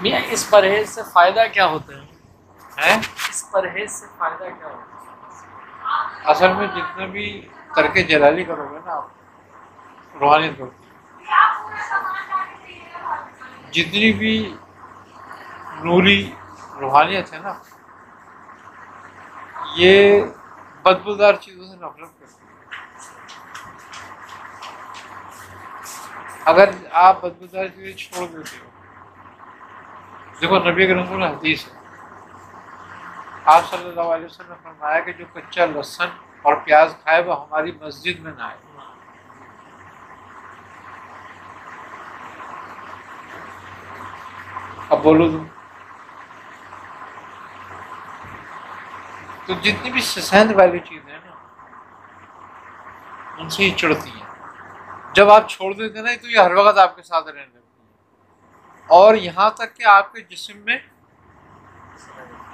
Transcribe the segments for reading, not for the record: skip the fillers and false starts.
میاں اس پرہیز سے فائدہ کیا ہوتا ہے؟ اس پرہیز سے فائدہ کیا ہوتا ہے؟ اصل میں جتنا بھی ترک جلالی کرو گے نا آپ روحانیت بڑھتی ہے، جتنی بھی نوری روحانیت ہے نا یہ بدبودار چیزوں سے نفرت کرتی ہے. اگر آپ بدبودار چیزیں چھوڑ دیتے ہو، دیکھو نبی کریم صلی اللہ علیہ وسلم حدیث ہے، آپ صلی اللہ علیہ وسلم نے فرمایا کہ جو کچا لہسن اور پیاز کھائے وہ ہماری مسجد میں نہ آئے. اب بولو تم، تو جتنی بھی سسند والی چیزیں ہیں نا ان سے ہی چڑھتی ہیں. جب آپ چھوڑ دیتے ہیں نا تو یہ ہر وقت آپ کے ساتھ رہنے لگتی ہیں، اور یہاں تک کہ آپ کے جسم میں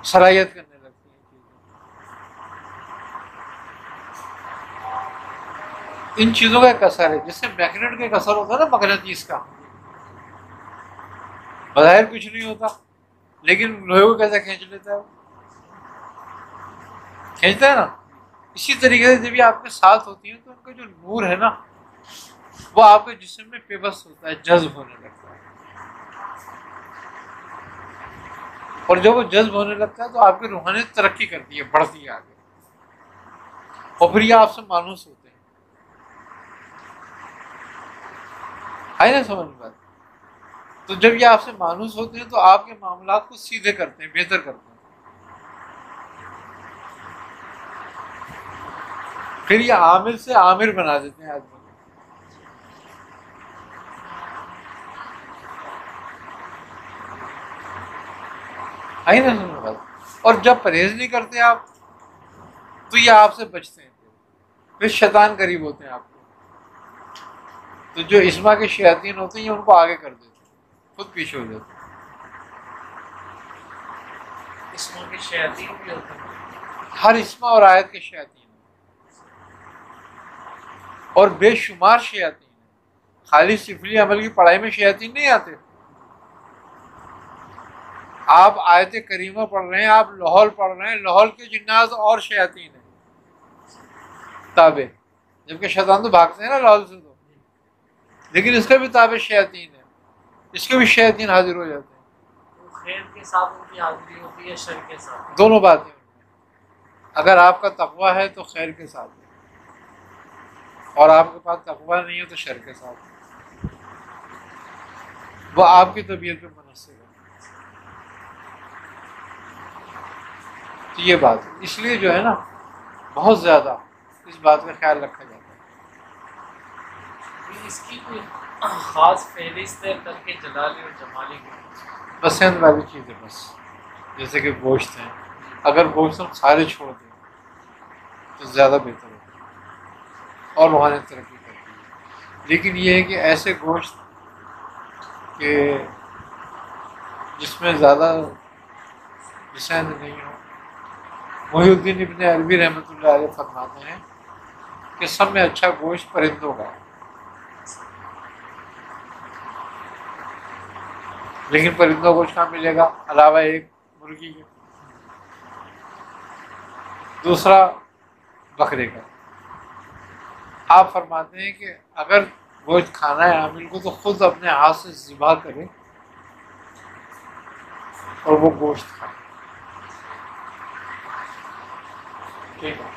صلاحیت کرنے لگتی ہیں چیزیں. ان چیزوں کا ایک اثر ہے، جس سے میگنیٹ کا ایک اثر ہوتا ہے نا مغناطیس کا. بظاہر کچھ نہیں ہوتا لیکن لوہے کو کیسے کھینچ لیتا ہے، کھینچتا ہے نا. اسی طریقے سے جب یہ آپ کے ساتھ ہوتی ہیں تو ان کا جو نور ہے نا وہ آپ کے جسم میں پیوست ہوتا ہے، جذب ہونے لگتا ہے. اور جب وہ جذب ہونے لگتا ہے تو آپ کی روحانیت ترقی کرتی ہے، بڑھتی ہے آگے، اور پھر یہ آپ سے مانوس ہوتے ہیں. آئی نا سمجھ میں بات؟ تو جب یہ آپ سے مانوس ہوتے ہیں تو آپ کے معاملات کو سیدھے کرتے ہیں، بہتر کرتے ہیں. پھر یہ عامل سے عامر بنا دیتے ہیں آدمی. آئی نا سمجھ میں بات؟ اور جب پرہیز نہیں کرتے آپ تو یہ آپ سے بچتے ہیں، پھر شیطان قریب ہوتے ہیں آپ کو. تو جو اسما کے شیاطین ہوتے ہیں یہ ان کو آگے کر دیتے ہیں، خود پیچھے ہو جاتے ہیں. اسموں کے شیاطین بھی ہوتے ہیں؟ ہر اسما اور آیت کے شیاطین ہیں، اور بے شمار شیاطین ہیں. خالی سفلی عمل کی پڑھائی میں شیاطین نہیں آتے. آپ آیت کریمہ پڑھ رہے ہیں، آپ لاہور پڑھ رہے ہیں، لاہور کے جنات اور شیاطین ہیں تابع، جبکہ شیطان تو بھاگتے ہیں نا لاہور سے، تو لیکن اس کا بھی تابع شیاطین ہے، اس کے بھی شیاطین حاضر ہو جاتے ہیں. خیر کے ساتھ ان کی حاضری ہوتی ہے، شر کے ساتھ؟ دونوں باتیں. اگر آپ کا تقویٰ ہے تو خیر کے ساتھ ہے، اور آپ کے پاس تقویٰ نہیں ہے تو شر کے ساتھ ہے. وہ آپ کی طبیعت پہ منحصر ہے. تو یہ بات ہے، اس لیے جو ہے نا بہت زیادہ اس بات کا خیال رکھا جاتا ہے. اس کی کوئی خاص فہرست ہے ترک جلالی اور جمالی کی؟ پسند والی چیز ہے بس، جیسے کہ گوشت ہیں، اگر گوشت ہم سارے چھوڑ دیں تو زیادہ بہتر ہوتا ہے اور روحانیت ترقی کرتی ہے. لیکن یہ ہے کہ ایسے گوشت کہ جس میں زیادہ رسائن نہیں ہو. محی الدین ابن عربی رحمۃ اللہ علیہ فرماتے ہیں کہ سب میں اچھا گوشت پرندوں کا ہے، لیکن پرندوں کو گوشت کہاں ملے گا علاوہ ایک مرغی کے؟ دوسرا بکرے کا. آپ فرماتے ہیں کہ اگر گوشت کھانا ہے عامل کو تو خود اپنے ہاتھ سے ذبح کرے اور وہ گوشت کھائے. ٹھیک ہے؟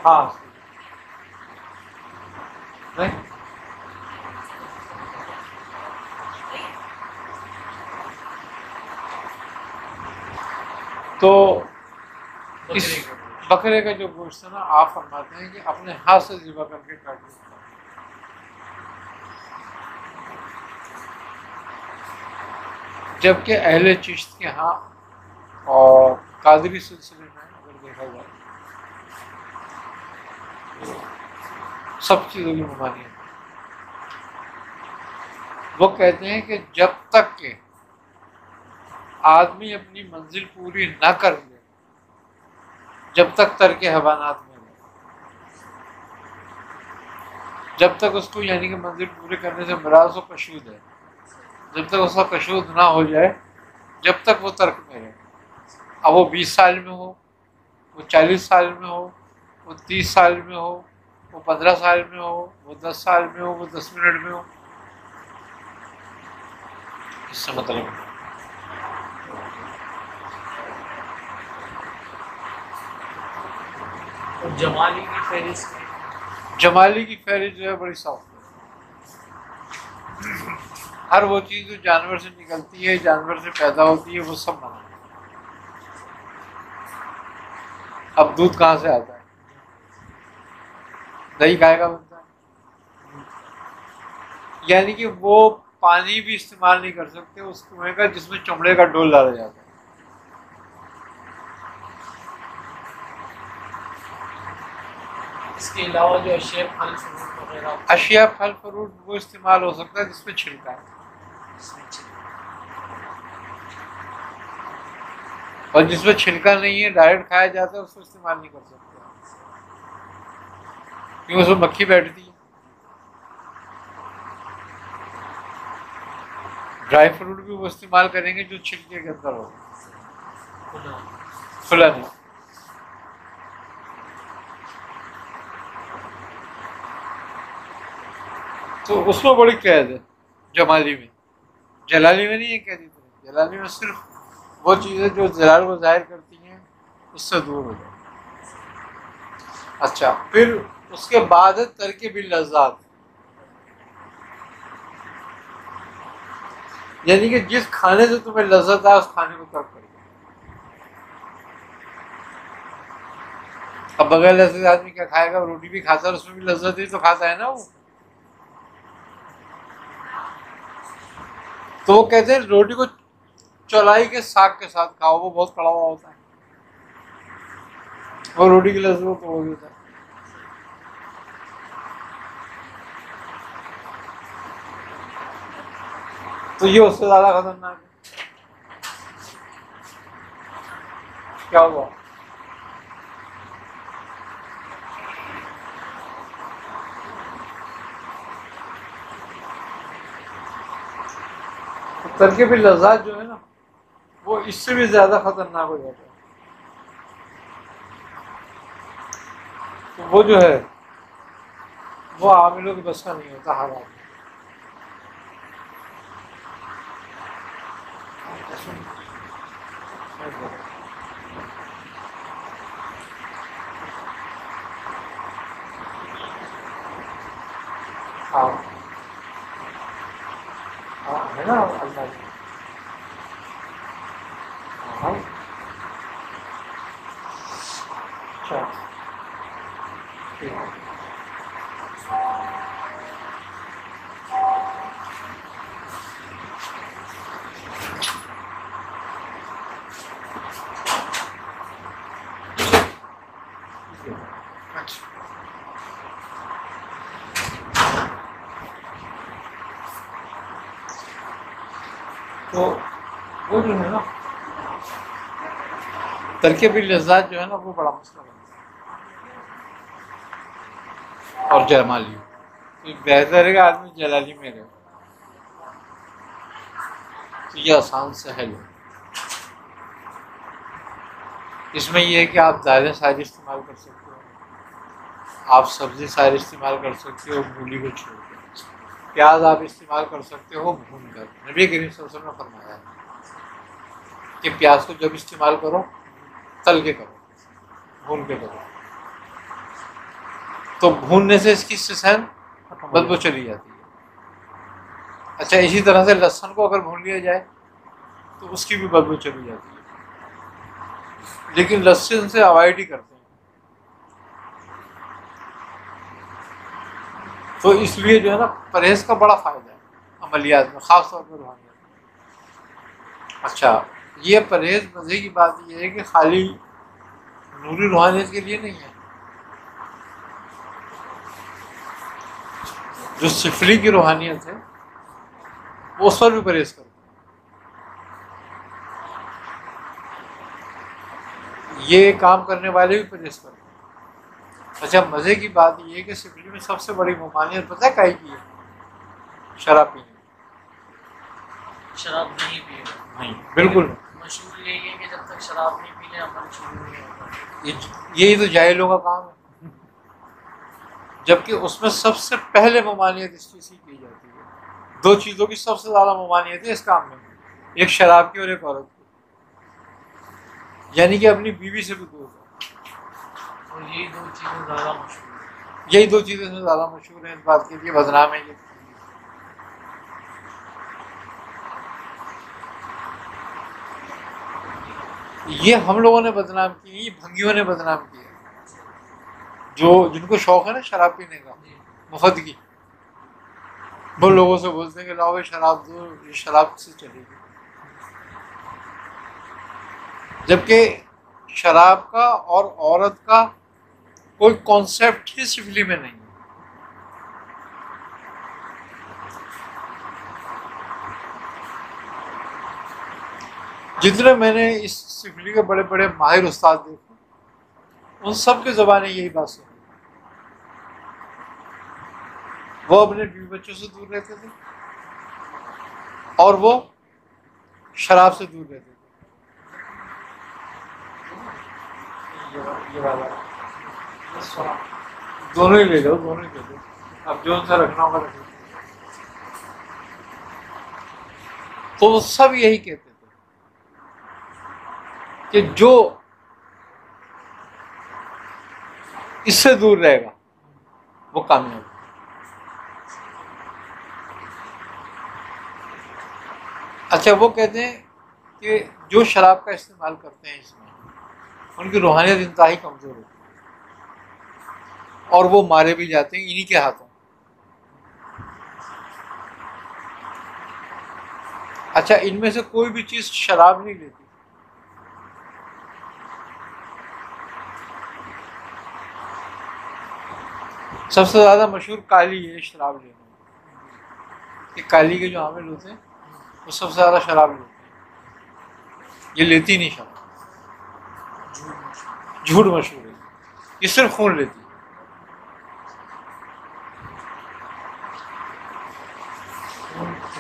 ہاں نہیں تو اس بکرے کا جو گوشت ہے نا آپ فرماتے ہیں کہ اپنے ہاتھ سے ذبح کر کے کاٹ دیں. جبکہ اہل چشت کے ہاں اور قادری سلسلے میں اگر دیکھا جائے سب چیزوں کی ممانعت. وہ کہتے ہیں کہ جب تک کہ آدمی اپنی منزل پوری نہ کر لے جب تک ترک حیوانات میں رہے، جب تک اس کو یعنی کہ منزل پورے کرنے سے مراد و کشود ہے جب تک اس کا کشود نہ ہو جائے جب تک وہ ترک میں رہے. اب وہ 20 سال میں ہو، وہ 40 سال میں ہو، وہ 30 سال میں ہو، وہ 15 سال میں ہو، وہ 10 سال میں ہو، وہ 10 منٹ میں ہو، اس سے مطلب ہے. اور جمالی کی فہرست میں جمالی کی فہرست جو ہے بڑی صاف ہے. ہر وہ چیز جو جانور سے نکلتی ہے، جانور سے پیدا ہوتی ہے، وہ سب منع ہے. اب دودھ کہاں سے آتا ہے؟ دہی کھائے گا بنتا ہے. یعنی کہ وہ پانی بھی استعمال نہیں کر سکتے اس کنویں کا جس میں چمڑے کا ڈول ڈالا جاتا ہے. اس کے علاوہ جو اشیاء پھل فروٹ وغیرہ اشیاء پھل فروٹ وہ استعمال ہو سکتا ہے جس میں چھلکا ہے، اس میں اور جس میں چھلکا نہیں ہے ڈائریکٹ کھایا جاتا ہے اس کو استعمال نہیں کر سکتے کیونکہ اس میں مکھی بیٹھتی ہے. ڈرائی فروٹ بھی وہ استعمال کریں گے جو چھلکے کے اندر ہو، کھلا نہیں. تو اس میں بڑی قید ہے جمالی میں. جلالی میں نہیں ہے قید. جلالی میں صرف وہ چیزیں جو جلال کو ظاہر کرتی ہیں اس سے دور ہو جائے. اچھا، پھر اس کے بعد ہے ترک باللذات، یعنی کہ جس کھانے سے تمہیں لذت آئے اس کھانے کو ترک کر دو. اب بغیر لذت آدمی کیا کھائے گا؟ روٹی بھی کھاتا ہے اس میں بھی لذت ہی تو کھاتا ہے نا وہ. تو وہ کہتے ہیں روٹی کو چولائی کے ساگ کے ساتھ کھاؤ، وہ بہت کڑوا ہوتا ہے، وہ روٹی کی لذت کو توڑ دیتا ہے. تو یہ اس سے زیادہ خطرناک ہے. کیا ہوا؟ ترکیب لذات جو ہے نا وہ اس سے بھی زیادہ خطرناک ہو جاتا ہے. تو وہ جو ہے وہ عاملوں کی بس کا نہیں ہوتا. ہر آدمی ہاں ہاں ہے نا اللہ کی. ہاں اچھا ٹھیک ہے. اچھا تو وہ جو ہے نا ترکیب لذات جو ہے نا وہ بڑا مسئلہ بنتا ہے. اور جمالی تو بہتر ہے کہ آدمی جلالی میں رہے تو یہ آسان سہل ہے. اس میں یہ ہے کہ آپ دالیں ساری استعمال کر سکتے ہو، آپ سبزی ساری استعمال کر سکتے ہو مولی کو چھوڑ کے. پیاز آپ استعمال کر سکتے ہو بھون کر. نبی کریم صلی اللہ علیہ وسلم نے فرمایا ہے کہ پیاز کو جب استعمال کرو تل کے کرو، بھون کے کرو. تو بھوننے سے اس کی سسن بدبو چلی جاتی ہے. اچھا، اسی طرح سے لہسن کو اگر بھون لیا جائے تو اس کی بھی بدبو چلی جاتی ہے. لیکن لہسن سے اوائڈ ہی کرتے ہیں. تو اس لیے جو ہے نا پرہیز کا بڑا فائدہ ہے عملیات میں، خاص طور پر روحانیات میں. اچھا، یہ پرہیز مزے کی بات یہ ہے کہ خالی نوری روحانیت کے لیے نہیں ہے. جو سفلی کی روحانیت ہے وہ اس پر بھی پرہیز کرتے ہیں. یہ کام کرنے والے بھی پرہیز کرتے ہیں. اچھا، مزے کی بات یہ ہے کہ سفلی میں سب سے بڑی ممانعت پتہ ہے کائی کی ہے؟ شراب پینے. شراب نہیں پیے نہیں، بالکل نہیں۔ مشہور یہی ہے کہ جب تک شراب نہیں پی لیں عمل شروع نہیں ہوگا۔ یہی تو جاہلوں کا کام ہے، جبکہ اس میں سب سے پہلے ممانعت اس چیز کی جاتی ہے۔ دو چیزوں کی سب سے زیادہ ممانعت ہے اس کام میں، ایک شراب کی اور ایک عورت کی، یعنی کہ اپنی بیوی سے بھی دور ہے۔ اور یہی دو چیزیں زیادہ مشہور ہیں۔ یہی دو چیزیں سے زیادہ مشہور ہیں، اس بات کے لیے بدنام ہے یہ۔ یہ ہم لوگوں نے بدنام کی، یہ بھنگیوں نے بدنام کیا، جو جن کو شوق ہے نا شراب پینے کا، مفت کی، وہ لوگوں سے بولتے ہیں کہ لاؤ شراب دو، یہ شراب سے چلے گی، جبکہ شراب کا اور عورت کا کوئی کانسیپٹ ہی سفلی میں نہیں ہے۔ جتنے میں نے اس سفلی کے بڑے بڑے ماہر استاد دیکھے، ان سب کے زبانیں یہی بات سنی، وہ اپنے بیوی بچوں سے دور رہتے تھے اور وہ شراب سے دور رہتے تھے۔ یہ والا دونوں ہی لے لو، دونوں ہی لے لو، اب جو ان سے رکھنا ہوگا رکھ لو۔ تو وہ سب یہی کہتے تھے کہ جو اس سے دور رہے گا وہ کامیاب ہے۔ اچھا، وہ کہتے ہیں کہ جو شراب کا استعمال کرتے ہیں اس میں ان کی روحانیت انتہائی کمزور ہوتی ہے اور وہ مارے بھی جاتے ہیں انہی کے ہاتھوں۔ اچھا، ان میں سے کوئی بھی چیز شراب نہیں لیتی، سب سے زیادہ مشہور کالی ہے شراب لینا، کہ کالی کے جو عامل ہوتے ہیں وہ سب سے زیادہ شراب لیتے ہیں، یہ لیتی نہیں شراب، جھوٹ مشہور ہے، یہ صرف خون لیتی ہے۔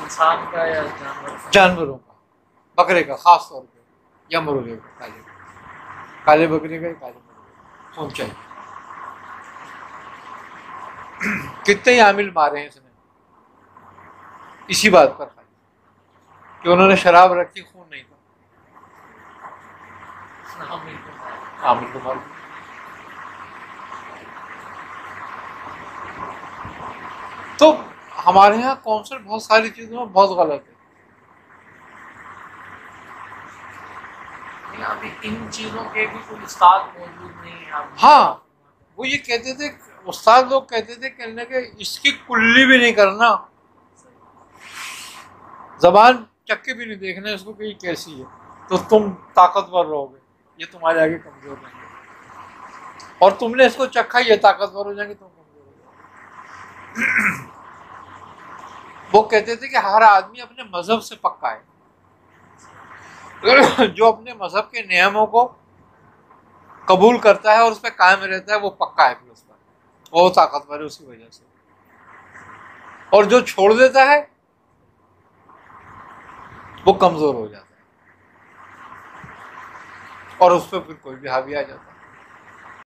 انسان کا یا جانور کا؟ جانوروں کا، بکرے کا خاص طور پہ، یا مرغے کا، کالے بکرے کا یا کالے مرغے کا خون چاہیے۔ کتنے ہی عامل مارے ہیں اس نے اسی بات پر خالی کہ انہوں نے شراب رکھی، خون نہیں تھا، عامل کو مار دیا۔ تو ہمارے یہاں کونسل بہت ساری چیزوں میں بہت غلط ہے۔ ابھی ان چیزوں کے بھی کوئی استاد موجود نہیں ہے۔ ہاں، وہ یہ کہتے تھے، استاد لوگ کہتے تھے کہ اس کی کلی بھی نہیں کرنا، زبان چکے بھی نہیں دیکھنا اس کو کہ یہ کیسی ہے، تو تم طاقتور رہو گے، یہ تمہارے آگے کمزور نہیں ہے، اور تم نے اس کو چکھا یہ طاقتور ہو جائیں گے، تم کمزور ہو جائے گے۔ وہ کہتے تھے کہ ہر آدمی اپنے مذہب سے پکا ہے، جو اپنے مذہب کے نعموں کو قبول کرتا ہے اور اس پہ قائم رہتا ہے وہ پکا ہے، پھر اس پر وہ طاقتور ہے اس کی وجہ سے، اور جو چھوڑ دیتا ہے وہ کمزور ہو جاتا ہے اور اس پہ پھر کوئی بھی حاوی آ جاتا ہے۔